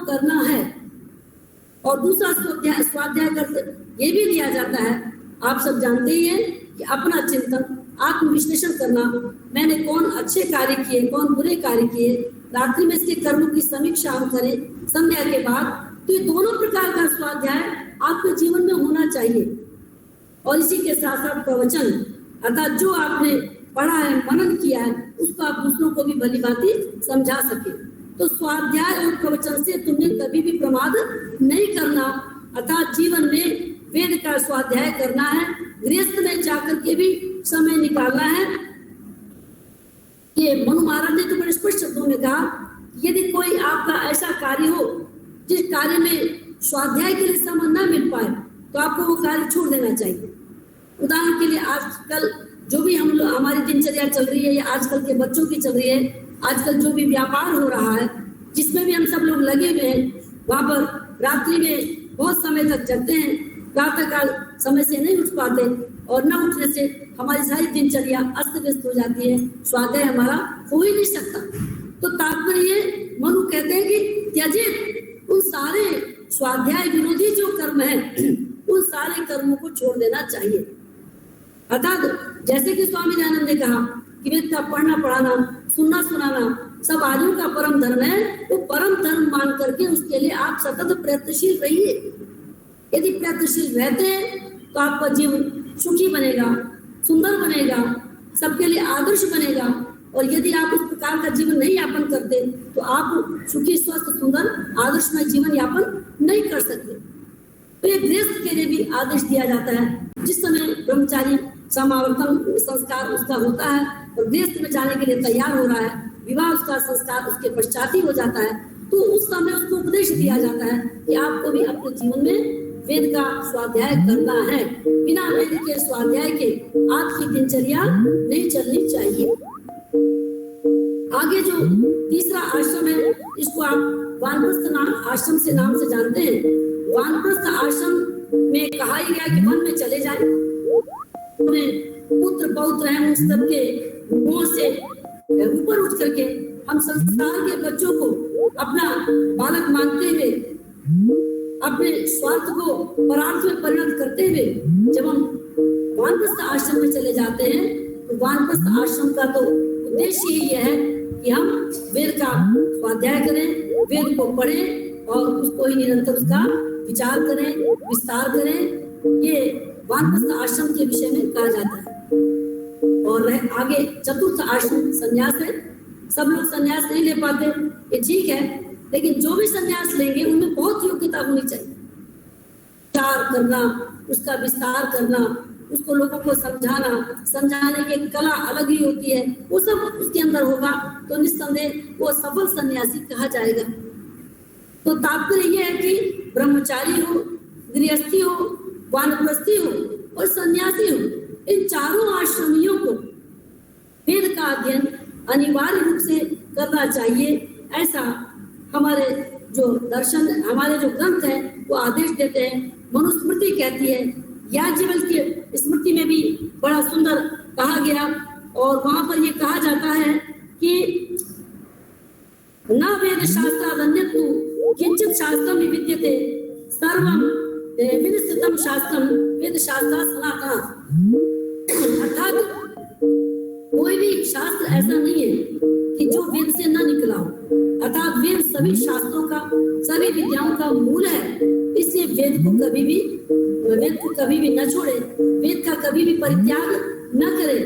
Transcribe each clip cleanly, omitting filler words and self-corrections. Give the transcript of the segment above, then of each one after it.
करना है। और दूसरा स्वाध्याय करते ये भी दिया जाता है, आप सब जानते ही हैं कि अपना चिंतन, आत्मविश्लेषण करना, मैंने कौन अच्छे कार्य किए, कौन बुरे कार्य किए, रात्रि में इसके कर्मों की समीक्षा हम करें संध्या के बाद। तो ये दोनों प्रकार का स्वाध्याय आपके जीवन में होना चाहिए। और इसी के साथ साथ प्रवचन, अर्थात जो आपने पढ़ा है, मनन किया है, उसको आप दूसरों को भी भली भांति समझा सके। तो स्वाध्याय और प्रवचन से तुमने कभी भी प्रमाद नहीं करना, अर्थात जीवन में वेद का स्वाध्याय करना है। गृहस्थ में जाकर के भी समय निकालना है। ये मनु महाराज ने तो बड़े स्पष्ट शब्दों में कहा, यदि कोई आपका ऐसा कार्य हो जिस कार्य में स्वाध्याय के लिए समय न मिल पाए तो आपको वो कार्य छोड़ देना चाहिए। उदाहरण के लिए आजकल जो भी हम लोग, हमारी दिनचर्या चल रही है या आजकल के बच्चों की चल रही है, आजकल जो भी व्यापार हो रहा है जिसमें भी हम सब लोग लगे हुए हैं, वहां पर रात्रि में बहुत समय तक जगते हैं, प्रातः काल समय से नहीं उठ पाते और न उठने से हमारी सारी दिनचर्या अस्त व्यस्त हो जाती है, स्वाध्याय हमारा हो ही नहीं सकता। तो तात्पर्य मनु कहते हैं कि त्यजित उन सारे स्वाध्याय विरोधी जो कर्म है उन सारे कर्मों को छोड़ देना चाहिए। अर्थात जैसे कि स्वामी दयानंद ने कहा कि वेद का पढ़ना पढ़ाना, सुनना सुनाना सब आदमियों का परम धर्म है, वो परम धर्म मान करके उसके लिए आप सतत प्रयत्नशील रहिए। यदि प्रयत्नशील रहते हैं तो आपका जीवन सुखी बनेगा, सुंदर बनेगा, सबके लिए आदर्श बनेगा। और यदि आप इस प्रकार का जीवन नहीं यापन करते तो आप सुखी, स्वस्थ, सुंदर, आदर्शमय जीवन यापन नहीं कर सकते। तो ये गृहस्थ के लिए भी आदेश दिया जाता है। जिस समय ब्रह्मचारी समावर्तन संस्कार उसका होता है और गृहस्थ में जाने के लिए तैयार हो रहा है, विवाह उसका संस्कार उसके पश्चात ही हो जाता है, तो उस समय उसको उपदेश दिया जाता है कि आपको भी अपने जीवन में वेद का स्वाध्याय करना है। बिना वेद के स्वाध्याय के आपकी दिनचर्या नहीं चलनी चाहिए। आगे जो तीसरा आश्रम है, इसको आप वानप्रस्थ आश्रम से नाम से जानते हैं। वानप्रस्थ आश्रम में कहा ही गया कि वन में चले जाए, पुत्र पौत्र हैं उन सबके मुंह से ऊपर उठ करके हम संसार के बच्चों को अपना बालक मानते हुए, अपने स्वार्थ को परार्थ में परिणत करते हुए जब हम वानप्रस्थ आश्रम में चले जाते हैं तो वानप्रस्थ आश्रम का तो उद्देश्य ही यह है कि हम वेद का स्वाध्याय करें, वेद को पढ़ें और उसको ही निरंतर उसका विचार करें, विस्तार करें। ये वानप्रस्थ आश्रम के विषय में कहा जाता है। और आगे चतुर्थ आश्रम संन्यास है। सब लोग संन्यास नहीं ले पाते, ये ठीक है, लेकिन जो भी संन्यास लेंगे उनमें बहुत योग्यता होनी चाहिए। विचार करना, उसका विस्तार करना, उसको लोगों को समझाना, समझाने की कला अलग ही होती है, वो सब उसके अंदर होगा तो निस्संदेह वो सफल सन्यासी कहा जाएगा। तो तात्पर्य यह है कि ब्रह्मचारी हो, गृहस्थी हो, वानप्रस्थी हो और सन्यासी हो, इन चारों आश्रमियों को वेद का अध्ययन अनिवार्य रूप से करना चाहिए। ऐसा हमारे जो दर्शन, हमारे जो ग्रंथ है वो आदेश देते हैं। मनुस्मृति कहती है, याज्ञवल्क्य स्मृति में भी बड़ा सुंदर कहा गया और वहां पर ये कहा जाता है कि न वेद शास्त्रादन्यत्तु किंचित शास्त्रम विद्यते सर्वम विनिश्चितम शास्त्रम वेद शास्त्रा सनातनः। अर्थात कोई भी शास्त्र ऐसा नहीं है कि जो वेद से न निकला हो, अर्थात वेद सभी शास्त्रों का, सभी विद्याओं का मूल है। इसलिए वेद को कभी भी न छोड़े, वेद का कभी भी परित्याग न करे।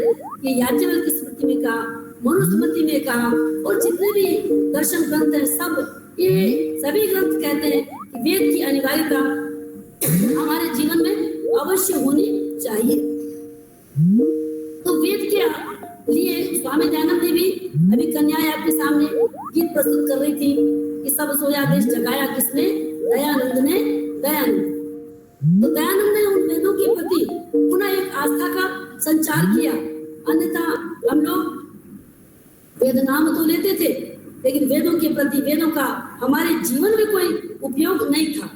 ये याज्ञवल्क्य स्मृति में कहा, मनुस्मृति में कहा और जितने भी दर्शन ग्रंथ हैं सब ये सभी ग्रंथ कहते हैं कि वेद की अनिवार्यता हमारे जीवन में अवश्य होनी चाहिए। तो वेद के लिए स्वामी दयानंद ने भी अभी कन्याएं आपके सामने गीत प्रस्तुत कर रही थी कि सब सोया देश जगाया किसने, दयानंद ने। दयानंद तो दयानंद ने उन वेदों के प्रति पुनः एक आस्था का संचार किया। अन्यथा हम लोग वेद नाम तो लेते थे लेकिन वेदों के प्रति, वेदों का हमारे जीवन में कोई उपयोग नहीं था।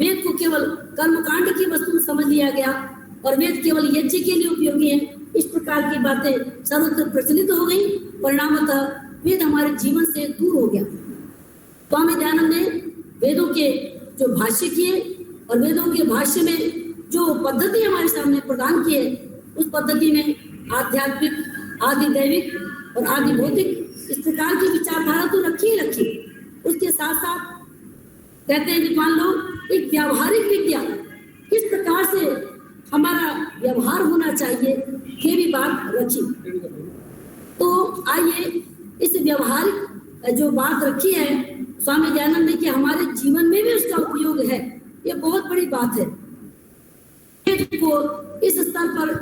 वेद को केवल कर्मकांड की वस्तु समझ लिया गया और वेद केवल यज्ञ के लिए उपयोगी है, इस प्रकार की बातें सर्वत्र प्रचलित हो गई। परिणामतः वेद हमारे जीवन से दूर हो गया। स्वामी दयानंद ने वेदों के जो भाष्य किए और वेदों के भाष्य में जो पद्धति हमारे सामने प्रदान की है, उस पद्धति में आध्यात्मिक, आदि दैविक और आदि भौतिक इस प्रकार की विचारधारा तो रखी ही रखी। उसके साथ साथ कहते हैं विद्वान लोग एक व्यावहारिक विज्ञान, किस प्रकार से हमारा व्यवहार होना चाहिए ये भी बात रखी। तो आइए इस व्यवहारिक जो बात रखी है स्वामी दयानंद ने कि हमारे जीवन में भी उसका उपयोग है, ये बहुत बड़ी बात है। को इस स्तर पर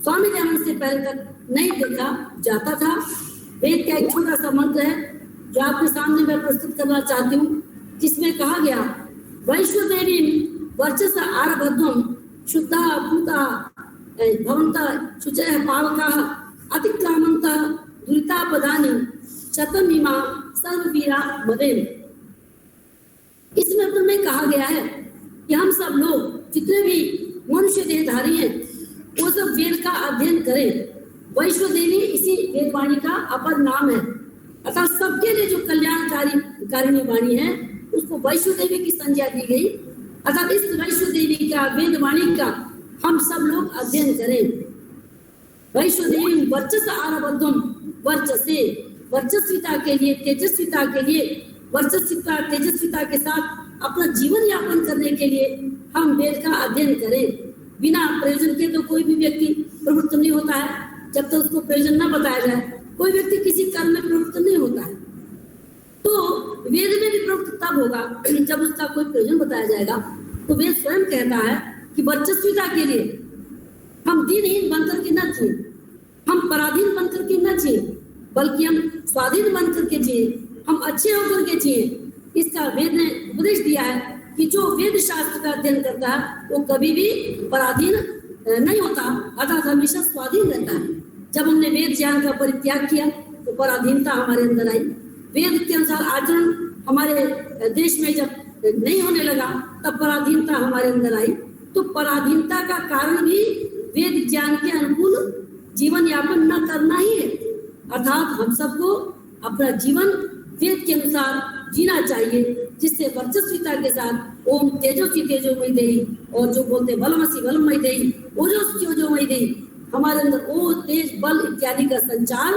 स्वामी दयानंद से पहले तक नहीं देखा जाता था। वेद का एक छोटा सा मंत्र है जो आपके सामने मैं प्रस्तुत करना चाहती हूँ, जिसमें कहा गया वैश्वदेवी वर्चस आरभध्वम शुद्धा भूता भवंता शुचयः पावकाः अतिक्रामन्तः दुरितापदानि शतमिमा सर्ववीरा मदेन। इसमें तुम्हें कहा गया है कि हम सब लोग जितने भी मनुष्य देहधारी हैं वो सब वेद का अध्ययन करें। वैश्वदेवी इसी वेदवाणी का अपर नाम है, अर्थात सबके लिए जो कल्याणकारी वाणी है उसको वैश्वदेवी की संज्ञा दी गई। अर्थात इस वैश्वदेवी का, वेदवाणी का हम सब लोग अध्ययन करें। वैश्वदेवी वर्चस आरब्धम, वर्चसे वर्चस्विता के लिए, तेजस्विता के लिए, वर्चस्विता तेजस्विता के साथ अपना जीवन यापन करने के लिए हम वेद का अध्ययन करें। बिना प्रयोजन के तो कोई भी व्यक्ति प्रवृत्त नहीं होता है, जब तक उसको प्रयोजन न बताया जाए कोई व्यक्ति किसी कर्म में प्रवृत्त नहीं होता है। तो वेद में भी प्रवृत्त तब होगा जब उसका कोई प्रयोजन बताया जाएगा। तो वेद स्वयं कहता है कि वर्चस्विता के लिए हम दीनहीन बनकर के न जिए, हम पराधीन बनकर के न जिए, बल्कि हम स्वाधीन बनकर के जिए, हम अच्छे होकर के जिए। इसका वेद ने उपदेश दिया है कि जो वेद शास्त्र का अध्ययन करता है वो कभी भी पराधीन नहीं होता, अर्थात हमेशा स्वाधीन रहता है। जब हमने वेद ज्ञान का परित्याग किया तो पराधीनता हमारे अंदर आई। वेद के अनुसार आचरण हमारे देश में जब नहीं होने लगा तब पराधीनता हमारे अंदर आई। तो पराधीनता का कारण भी वेद ज्ञान के अनुकूल जीवन यापन न करना ही है। अर्थात हम सबको अपना जीवन वेद के अनुसार जीना चाहिए, जिससे वर्चस्विता के साथ ओम तेजस्वी तेजोमयी देहि, और जो बोलते बलमसी बलमयी देहि, ओजस्वी ओजोमयी देहि, हमारे अंदर ओ तेज बल इत्यादि का संचार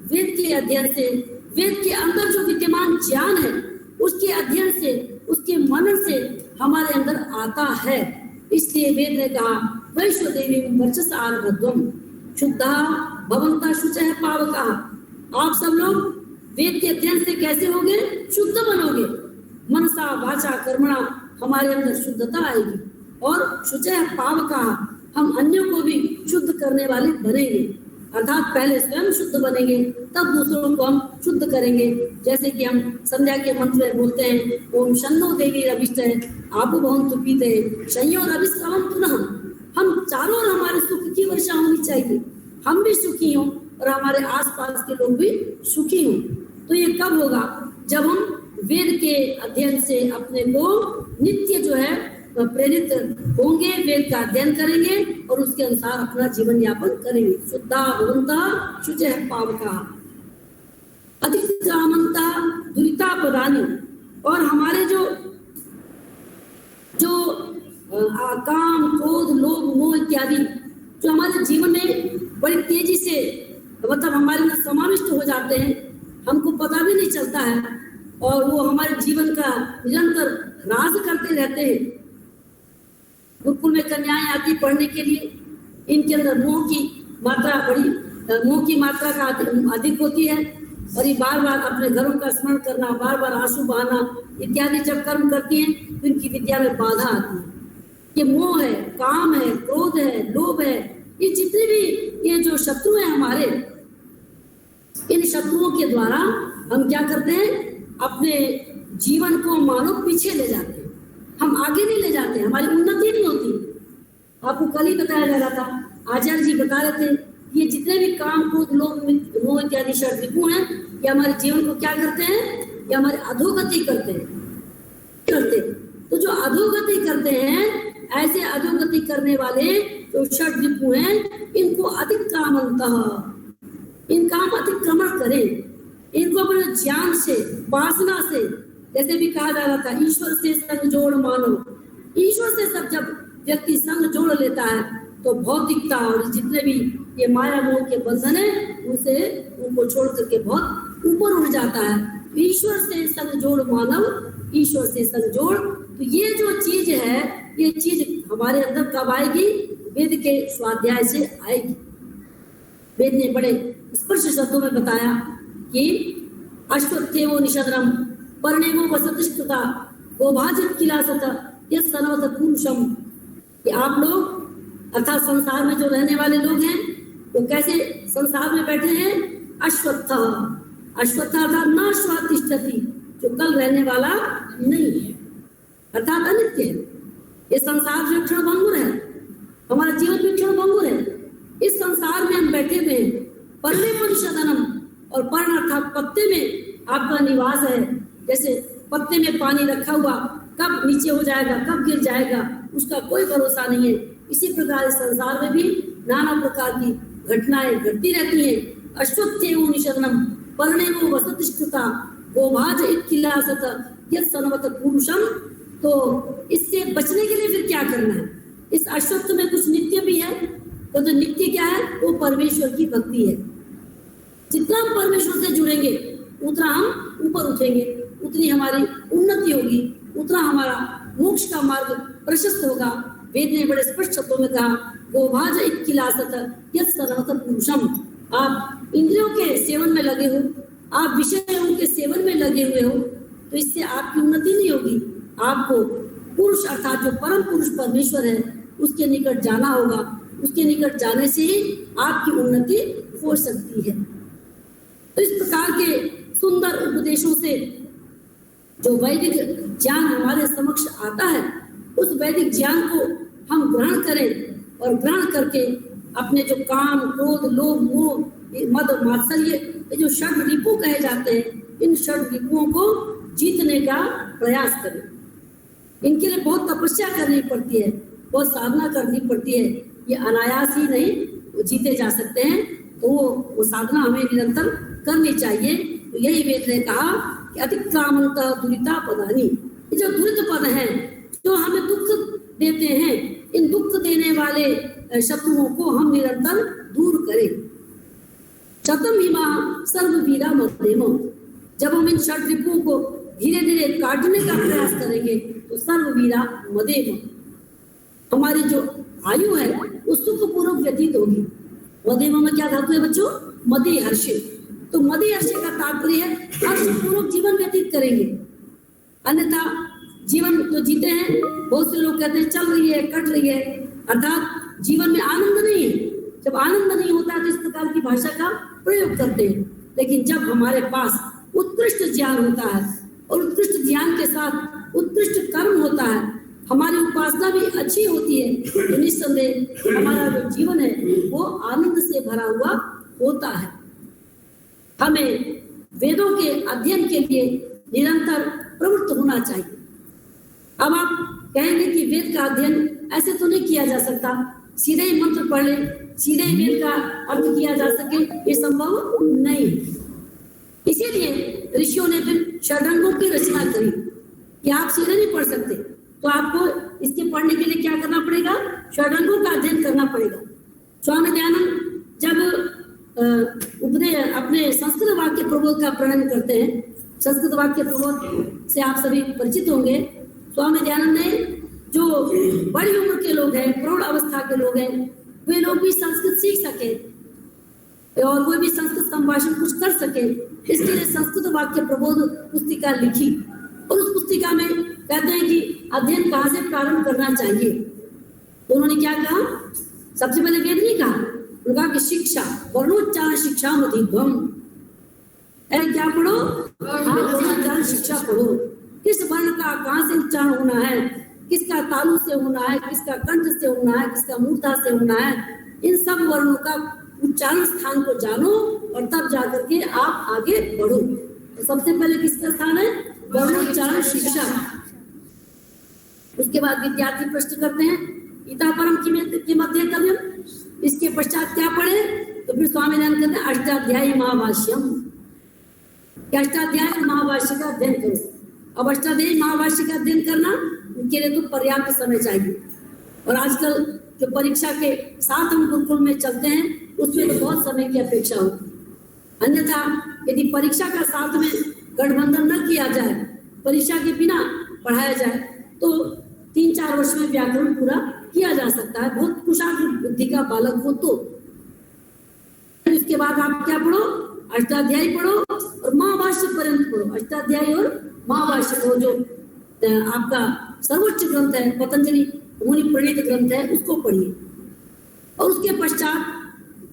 वेद के अध्ययन से, वेद के अंदर जो विद्यमान ज्ञान है उसके अध्ययन से, उसके मनन से हमारे अंदर आता है। इसलिए वेद ने कहा वैश्वदेवी वर्चस आरब्धम शुद्धा भवंता शुचयः पावकाः। आप सब लोग वेद के अध्ययन से कैसे होंगे? शुद्ध बनोगे। मनसा वाचा कर्मणा हमारे अंदर शुद्धता आएगी, और शुचयः पावकाः हम अन्यों को भी शुद्ध करने वाले बनेंगे। अर्थात पहले स्वयं शुद्ध बनेंगे तब दूसरों को हम शुद्ध करेंगे। जैसे कि हम संध्या के मंत्र में बोलते हैं ओम शन्नो देवी रविष्टः आपो भवन्तु पीतये शय्यो रविश्रवन्तु नः। हम चारों ओर हमारे सुख की वर्षा होनी चाहिए, हम भी सुखी हों और हमारे आसपास के लोग भी सुखी हों। तो ये कब होगा? जब हम वेद के अध्ययन से अपने को नित्य जो है प्रेरित होंगे, वेद का अध्ययन करेंगे और उसके अनुसार अपना जीवन यापन करेंगे। शुद्धा भवन्तः शुचयः पावकाः अतिक्रामन्ता दुरितापदानि। और हमारे जो काम, क्रोध, लोभ, मोह इत्यादि जो हमारे जीवन में बड़ी तेजी से मतलब हमारे में समाविष्ट हो जाते हैं, हमको पता भी नहीं चलता है, और वो हमारे जीवन का निरंतर ह्रास करते रहते हैं। गुरुकुल में कन्याएं आती पढ़ने के लिए, इनके अंदर मोह की मात्रा का अधिक होती है, और ये बार बार अपने घरों का स्मरण करना, बार बार आंसू बहाना इत्यादि जब कर्म करती हैं तो इनकी विद्या में बाधा आती है। ये मोह है, काम है, क्रोध है, लोभ है, ये जितने भी ये जो शत्रु हैं हमारे, इन शत्रुओं के द्वारा हम क्या करते हैं? अपने जीवन को मानो पीछे ले जाते हैं, हम आगे नहीं ले जाते, हमारी उन्नति नहीं होती। आपको कल ही बताया जा रहा था, आचार्य जी बता रहे थे ये जितने भी काम, क्रोध, लोभ, मोह इत्यादि षड्रिपु हैं, ये हमारे जीवन को क्या करते हैं? ये हमारे अधोगति करते हैं। तो जो अधोगति करते हैं, ऐसे अधोगति करने वाले जो षड्रिपु हैं, इनको अतिक्रामन्तः, इनका हम अतिक्रमण करें, इनको अपने ज्ञान से, वासना से जैसे भी कहा जा रहा था, ईश्वर से संग जोड़ मानव, ईश्वर से सब जब व्यक्ति संग जोड़ लेता है तो भौतिकता और जितने भी ये माया मोह के बंधन है उनको छोड़ करके बहुत ऊपर उठ जाता है। ईश्वर से संग जोड़ मानव, ईश्वर से संग जोड़। तो ये जो चीज है, ये चीज हमारे अंदर कब आएगी? वेद के स्वाध्याय से आएगी। वेद ने बड़े स्पष्ट शब्दों में बताया कि अश्वत्थेवो निषदनम पर्णेवो वसतिष्ठता गोभाजित किलासत यत् सर्वत पुरुषम। कि आप लोग अर्थात संसार में जो रहने वाले लोग हैं वो कैसे संसार में बैठे हैं? अश्वत्थ, अश्वत्थ अर्थात न स्वातिष्ठति, जो कल रहने वाला नहीं है, अर्थात अनित्य है। ये संसार जो क्षणभंगुर है, हमारा जीवन भी क्षणभंगुर है। इस संसार में हम बैठे हुए हैं। पर्णे परिषदनम, और पर्ण अर्थात पत्ते में आपका निवास है। जैसे पत्ते में पानी रखा हुआ, कब नीचे हो जाएगा, कब गिर जाएगा, उसका कोई भरोसा नहीं है। इसी प्रकार इस संसार में भी नाना प्रकार की घटनाएं घटती रहती हैं। अश्वत्थेवो निषदनम पर्णेवो वसतिष्ठता गोभाज इत्किलासत यत् सर्वत पुरुषम। तो इससे बचने के लिए फिर क्या करना है? इस अश्वत्थ में कुछ नित्य भी है। तो जो नित्य क्या है? वो परमेश्वर की भक्ति है। जितना हम परमेश्वर से जुड़ेंगे उतना हम ऊपर उठेंगे, उतनी हमारी उन्नति होगी, उतना हमारा मोक्ष का मार्ग प्रशस्त होगा। वेद ने बड़े स्पष्ट शब्दों में कहा, गोभाज इत्किलासत यत् सर्वत पुरुषम। आप इंद्रियों के सेवन में लगे हो, आप विषयों के सेवन में लगे हुए हो, तो इससे आपकी उन्नति नहीं होगी। आपको पुरुष अर्थात जो परम पुरुष परमेश्वर है उसके निकट जाना होगा। उसके निकट जाने से ही आपकी उन्नति हो सकती है। तो इस प्रकार के सुंदर उपदेशों से जो वैदिक ज्ञान हमारे समक्ष आता है, उस वैदिक ज्ञान को हम ग्रहण करें और ग्रहण करके अपने जो काम, क्रोध, लोभ, मोह, मद, मात्सर्य, ये जो षड रिपु कहे जाते हैं, इन षड रिपुओं को जीतने का प्रयास करें। इनके लिए बहुत तपस्या करनी पड़ती है, बहुत साधना करनी पड़ती है। ये अनायास ही नहीं जीते जा सकते हैं। तो वो साधना हमें निरंतर करनी चाहिए। तो यही वेद ने कहा कि अतिक्रामंत दुरिता पदानी, ये जो दुरित पद हैं, जो हमें दुख देते हैं, इन दुख देने वाले शत्रुओं को हम निरंतर दूर करें। शतम हिमा सर्ववीरा मध्यम, जब हम इन षड रिपुओं को धीरे धीरे काटने का प्रयास करेंगे तो सर्ववीरा मदेम, हमारी जो आयु है वो सुखपूर्वक व्यतीत होगी। मदेम में क्या धातु है बच्चों? मदे हर्षे। तो मदे हर्षे का तात्पर्य है हर्षपूर्वक जीवन व्यतीत करेंगे। अन्यथा जीवन तो जीते हैं, बहुत से लोग कहते हैं चल रही है, कट रही है, अर्थात जीवन में आनंद नहीं है। जब आनंद नहीं होता तो इस प्रकार की भाषा का प्रयोग करते हैं। लेकिन जब हमारे पास उत्कृष्ट ज्ञान होता है और उत्कृष्ट ज्ञान के साथ उत्कृष्ट कर्म होता है, हमारी उपासना भी अच्छी होती है, तो निस्संदेह हमारा जो जीवन है वो आनंद से भरा हुआ होता है। हमें वेदों के अध्ययन के लिए निरंतर प्रवृत्त होना चाहिए। अब आप कहेंगे कि वेद का अध्ययन ऐसे तो नहीं किया जा सकता, सीधे ही मंत्र पढ़ ले, सीधे ही वेद का अर्थ किया जा सके, ये संभव नहीं। इसीलिए ऋषियों ने फिर षडंगों की रचना करी कि आप सीधे नहीं पढ़ सकते, तो आपको इसके पढ़ने के लिए क्या करना पड़ेगा? षडंगों का अध्ययन करना पड़ेगा। स्वामी दयानंद जब अपने संस्कृत वाक्य प्रबोध का प्रणयन करते हैं, संस्कृत वाक्य प्रबोध से आप सभी परिचित होंगे। स्वामी दयानंद ने जो बड़ी उम्र के लोग हैं, प्रौढ़ अवस्था के लोग हैं, वे लोग भी संस्कृत सीख सके और वो भी संस्कृत संभाषण कुछ कर सके, इसके लिए संस्कृत वाक्य प्रबोध पुस्तिका लिखी। और उस पुस्तिका में कहते हैं कि अध्ययन कहाँ से प्रारंभ करना चाहिए। तो उन्होंने क्या कहा? सबसे पहले वेद नहीं कहा, उन्होंने कहा कि शिक्षा, वर्णोच्चारण शिक्षा मधिध्वम, क्या पढ़ो? वर्णोच्चारण शिक्षा पढ़ो। किस वर्ण का कहाँ से उच्चारण होना है, किसका तालु से होना है, किसका कंठ से होना है, किसका मूर्धा से होना है, इन सब वर्णों का उच्चारण स्थान को जानो और तब जाकर के आप आगे बढ़ो। तो सबसे पहले किसका स्थान है? वर्णोच्चारण शिक्षा। उसके बाद विद्यार्थी प्रश्न करते हैं इता परम के मध्य कव्यम, इसके पश्चात क्या पढ़े? तो फिर स्वामी दयानंद कहते हैं अष्टाध्यायी महाभाष्यम, अष्टाध्याय महाभाष्य का अध्ययन करो। अब अष्टाध्यायी महाभाष्य का अध्ययन करना उनके लिए तो पर्याप्त समय चाहिए। और आजकल जो परीक्षा के साथ हम गुरुकुल में चलते हैं उसमें तो बहुत समय की अपेक्षा होती है। अन्यथा यदि परीक्षा का साथ में गठबंधन न किया जाए, परीक्षा के बिना पढ़ाया जाए, तो 3-4 वर्ष में व्याकरण पूरा किया जा सकता है, बहुत कुशाग्र बुद्धि का बालक हो तो। इसके बाद आप क्या पढ़ो, अष्टाध्यायी पढ़ो और महाभाष्य पर्यंत पढ़ो। अष्टाध्यायी और महाभाष्य को जो आपका सर्वोच्च ग्रंथ है, पतंजलि मुनि प्रणीत ग्रंथ है, उसको पढ़िए। और उसके पश्चात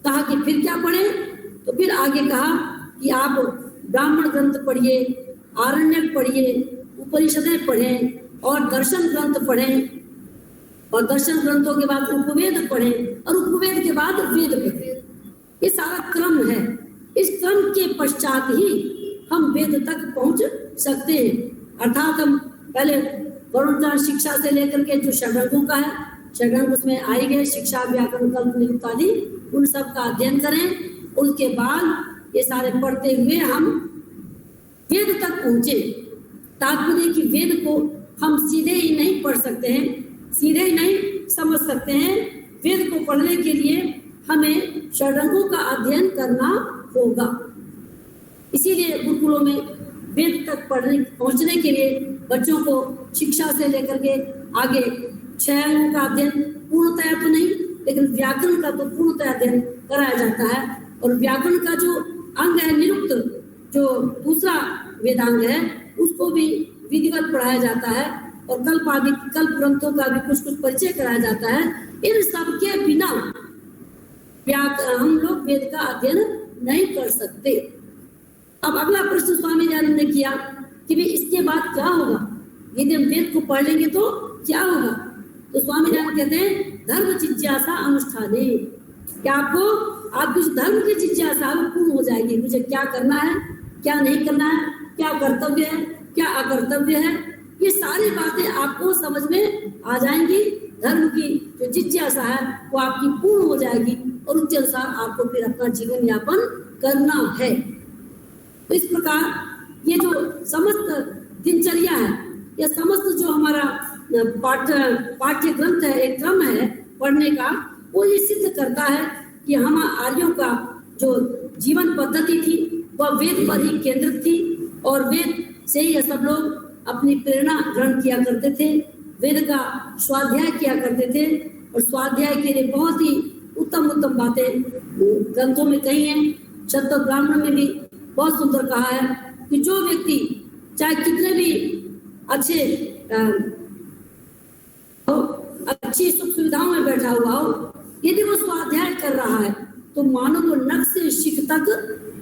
कहा कि फिर क्या पढ़े, तो फिर आगे कहा कि आप ब्राह्मण ग्रंथ पढ़िए, आरण्यक पढ़िए, उपनिषदें पढ़ें और दर्शन ग्रंथ पढ़ें, और दर्शन ग्रंथों के बाद उपवेद पढ़ें और उपवेद के बाद वेद पढ़ें। ये सारा क्रम है। इस क्रम के पश्चात ही हम वेद तक पहुंच सकते हैं। अर्थात हम पहले वर्णोच्चारण शिक्षा से लेकर के जो षडंगों का है, षडंग उसमें आई गए, शिक्षा, व्याकरण, कल्प, निरुक्त आदि, उन सब का अध्ययन करें। उसके बाद ये सारे पढ़ते हुए हम वेद तक पहुंचे। तात्पर्य कि वेद को हम सीधे ही नहीं पढ़ सकते हैं, सीधे ही नहीं समझ सकते हैं। वेद को पढ़ने के लिए हमें षडंगों का अध्ययन करना होगा। इसीलिए गुरुकुलों में वेद तक पहुंचने के लिए बच्चों को शिक्षा से लेकर के आगे 6 अंगों का अध्ययन पूर्णतया तो नहीं, लेकिन व्याकरण का तो पूर्णतया अध्ययन कराया जाता है। और व्याकरण का जो अंग है निरुक्त, जो दूसरा वेदांग है, उसको भी विधिवत पढ़ाया जाता है। और कल्प ग्रंथों का भी कुछ परिचय कराया जाता है। इन सब के बिना हम लोग वेद का अध्ययन नहीं कर सकते। अब अगला प्रश्न स्वामी दयानंद ने किया कि भाई इसके बाद क्या होगा, यदि हम वेद को पढ़ लेंगे तो क्या होगा। तो स्वामी दयानंद कहते हैं धर्म जिज्ञासा अनुष्ठाने, क्या आपकी धर्म की जिज्ञासा पूर्ण हो जाएगी। मुझे क्या करना है, क्या नहीं करना है, क्या कर्तव्य है, क्या अकर्तव्य है, ये सारी बातें आपको समझ में आ जाएंगी। धर्म की जो जिज्ञासा है वो आपकी पूर्ण हो जाएगी और उसके अनुसार आपको फिर अपना जीवन यापन करना है। तो इस प्रकार ये जो समस्त दिनचर्या है, या समस्त जो हमारा पाठ्य ग्रंथ है, एक क्रम है पढ़ने का, वो ये सिद्ध करता है कि हम आर्यों का जो जीवन पद्धति थी वह वेद पर ही केंद्रित थी। और वेद से ही सब लोग अपनी प्रेरणा ग्रहण किया करते थे, वेद का स्वाध्याय किया करते थे। और स्वाध्याय के लिए बहुत ही उत्तम उत्तम बातें ग्रंथों में कही हैं। शतपथ ब्राह्मण में भी बहुत सुंदर कहा है कि जो व्यक्ति चाहे कितने भी अच्छी सुख सुविधाओं में बैठा हुआ हो, यदि वो स्वाध्याय कर रहा है तो मानो वो नख से शिख तक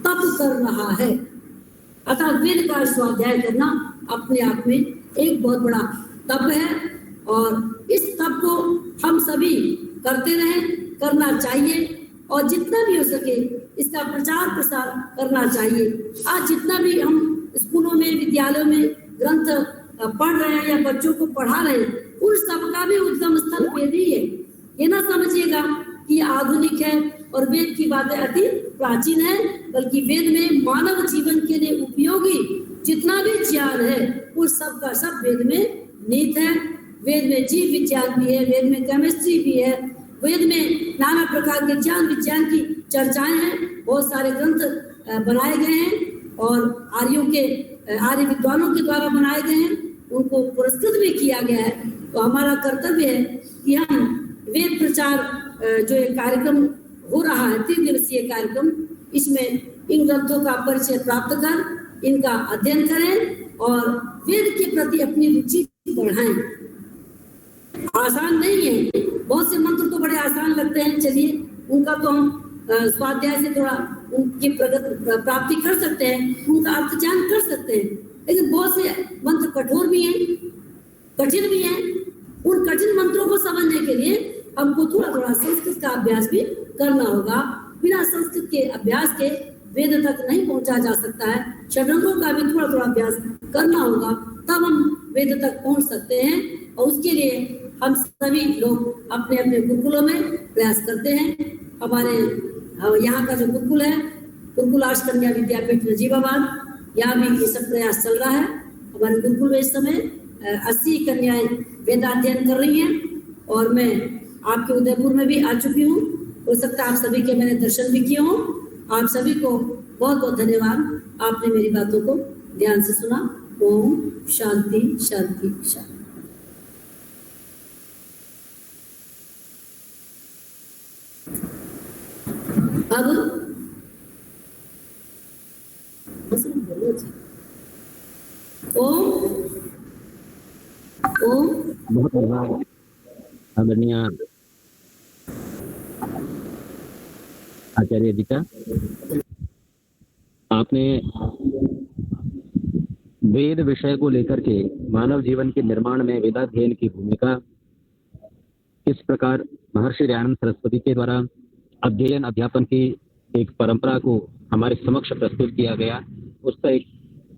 तप कर रहा है। अर्थात वेद का स्वाध्याय करना अपने आप में एक बहुत बड़ा तप है। और इस तप को हम सभी करते रहें, करना चाहिए। और जितना भी हो सके इसका प्रचार प्रसार करना चाहिए। आज जितना भी हम स्कूलों में, विद्यालयों में ग्रंथ पढ़ रहे हैं या बच्चों को पढ़ा रहे हैं, उन सबका भी उद्गम स्थल वेद ही है। ये ना समझिएगा कि आधुनिक है और वेद की बातें अति प्राचीन है, बल्कि वेद में मानव जीवन के लिए उपयोगी जितना भी ज्ञान है वो सब का सब वेद में निहित है। वेद में जीव विज्ञान भी है, वेद में केमिस्ट्री भी है, वेद में नाना प्रकार के ज्ञान विज्ञान की चर्चाएं हैं। बहुत सारे ग्रंथ बनाए गए हैं और आर्य विद्वानों के द्वारा बनाए गए हैं, उनको पुरस्कृत भी किया गया है। तो हमारा कर्तव्य है कि हम वेद प्रचार जो एक कार्यक्रम हो रहा है, 3 दिवसीय कार्यक्रम, इसमें इन ग्रंथों का परिचय प्राप्त कर इनका अध्ययन करें और वेद के प्रति अपनी रुचि बढ़ाएं। आसान नहीं है, बहुत से मंत्र तो बड़े आसान लगते हैं, चलिए उनका तो हम स्वाध्याय से थोड़ा उनकी प्राप्ति कर सकते हैं, उनका अर्थ ज्ञान कर सकते हैं। लेकिन बहुत से मंत्र कठोर भी हैं, कठिन भी हैं। उन कठिन मंत्रों को समझने के लिए हमको थोड़ा थोड़ा संस्कृत का अभ्यास भी करना होगा। बिना संस्कृत के अभ्यास के वेद तक नहीं पहुंचा जा सकता है। षडंगों का भी थोड़ा थोड़ा अभ्यास करना होगा, तब हम वेद तक पहुंच सकते हैं। और उसके लिए हम सभी लोग अपने अपने गुरुकुलों में प्रयास करते हैं। हमारे यहाँ का जो गुरुकुल है, गुरुकुल आर्ष कन्या विद्यापीठ नजीबाबाद, यहाँ भी ये सब प्रयास चल रहा है। हमारे गुरुकुल में इस समय 80 कन्याएं वेदाध्ययन कर रही हैं और मैं आपके उदयपुर में भी आ चुकी हूँ। हो सकता है आप सभी के मैंने दर्शन भी किए हों। आप सभी को बहुत बहुत धन्यवाद, आपने मेरी बातों को ध्यान से सुना। ओम शांति शांति शांति। अब ओम ओम बहुत धन्यवाद आदरणीय आचार्य जी का। आपने वेद विषय को लेकर के मानव जीवन के निर्माण में वेदाध्ययन की भूमिका, किस प्रकार महर्षि दयानंद सरस्वती के द्वारा अध्ययन अध्यापन की एक परंपरा को हमारे समक्ष प्रस्तुत किया गया, उसका एक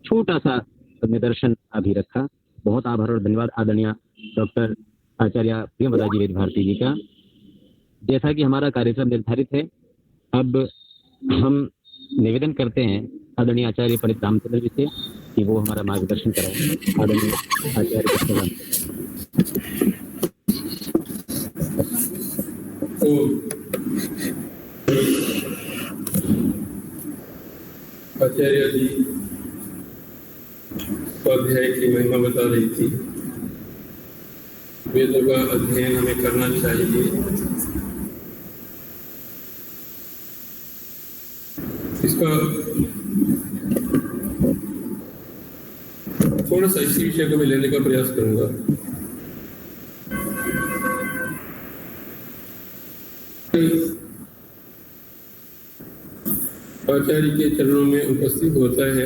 छोटा सा निदर्शन अभी रखा। बहुत आभार और धन्यवाद आदरणीय डॉक्टर आचार्य प्रियंवदा जी वेद भारती जी का। जैसा कि हमारा कार्यक्रम निर्धारित है, अब हम निवेदन करते हैं आदरणीय आचार्य पंडित रामचंद्र जी से कि वो हमारा मार्गदर्शन कराएं। आदरणीय आचार्य आचार्य जी स्वाध्याय की महिमा बता रही थी। वेदों का अध्ययन हमें करना चाहिए। इसका थोड़ा सा इसी विषय को मैं लेने का प्रयास करूंगा। आचार्य के चरणों में उपस्थित होता है